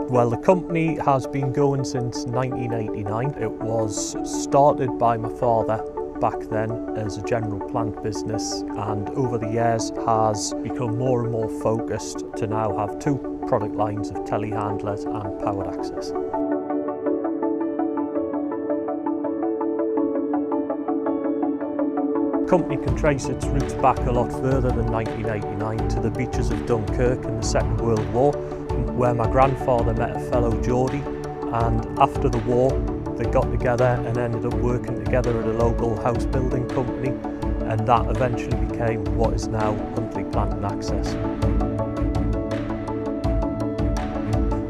Well, the company has been going since 1989. It was started by my father back then as a general plant business, and over the years has become more and more focused to now have two product lines of telehandlers and powered access. The company can trace its roots back a lot further than 1989 to the beaches of Dunkirk in the Second World War, where my grandfather met a fellow Geordie, and after the war they got together and ended up working together at a local house building company, and that eventually became what is now Huntley Plant and Access.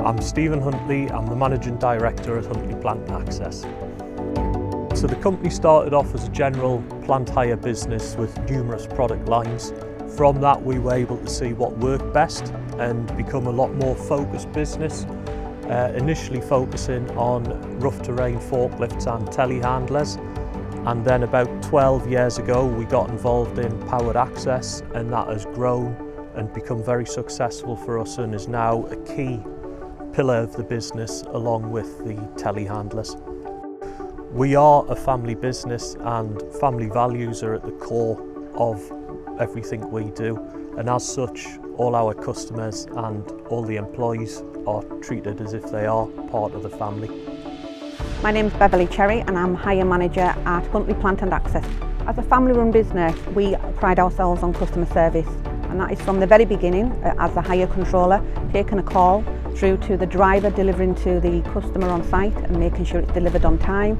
I'm Stephen Huntley, I'm the Managing Director at Huntley Plant and Access. So the company started off as a general plant hire business with numerous product lines. From that we were able to see what worked best and become a lot more focused business, initially focusing on rough terrain forklifts and telehandlers, and then about 12 years ago we got involved in powered access, and that has grown and become very successful for us and is now a key pillar of the business along with the telehandlers. We are a family business and family values are at the core of everything we do, and as such all our customers and all the employees are treated as if they are part of the family. My name's Beverly Cherry and I'm hire manager at Huntley Plant and Access. As a family run business we pride ourselves on customer service, and that is from the very beginning as the hire controller, taking a call through to the driver delivering to the customer on site and making sure it's delivered on time,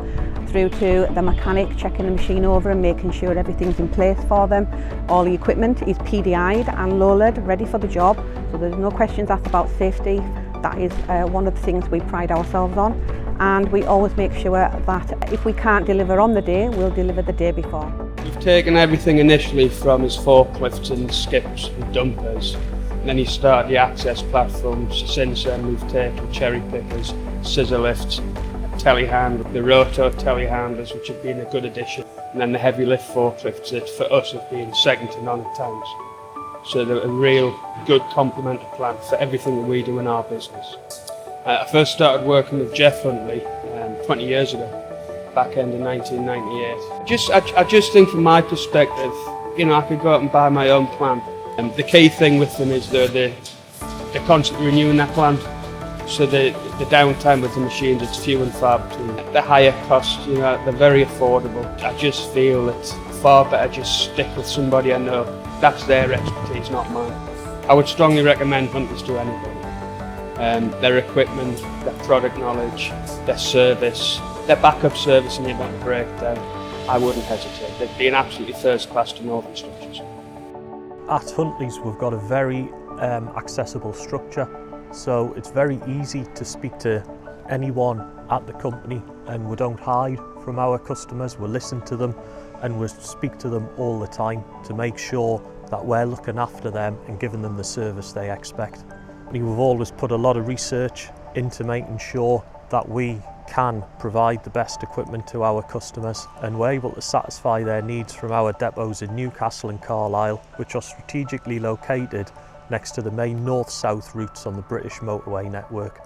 through to the mechanic checking the machine over and making sure everything's in place for them. All the equipment is PDI'd and loaded, ready for the job, so there's no questions asked about safety. That is one of the things we pride ourselves on, and we always make sure that if we can't deliver on the day, we'll deliver the day before. We've taken everything initially from his forklifts and skips and dumpers, and then he started the access platforms. Since then we've taken cherry pickers, scissor lifts, telehandlers, the roto telehandlers, which have been a good addition, and then the heavy lift forklifts that for us have been second to none at times. So they're a real good complementary plant for everything that we do in our business. I first started working with Jeff Huntley 20 years ago, back end of 1998. I just think from my perspective, you know, I could go out and buy my own plant. The key thing with them is they're constantly renewing their plant, so the downtime with the machines, it's few and far between. The higher cost, you know, they're very affordable. I just feel it's far better just stick with somebody I know. That's their expertise, not mine. I would strongly recommend Huntleys to anybody. Their equipment, their product knowledge, their service, their backup service in the event of breakdown, I wouldn't hesitate. They'd be an absolutely first class to northern structures. At Huntley's we've got a very accessible structure, so it's very easy to speak to anyone at the company, and we don't hide from our customers. We listen to them and we speak to them all the time to make sure that we're looking after them and giving them the service they expect. We've always put a lot of research into making sure that we can provide the best equipment to our customers, and we're able to satisfy their needs from our depots in Newcastle and Carlisle, which are strategically located next to the main north-south routes on the British motorway network.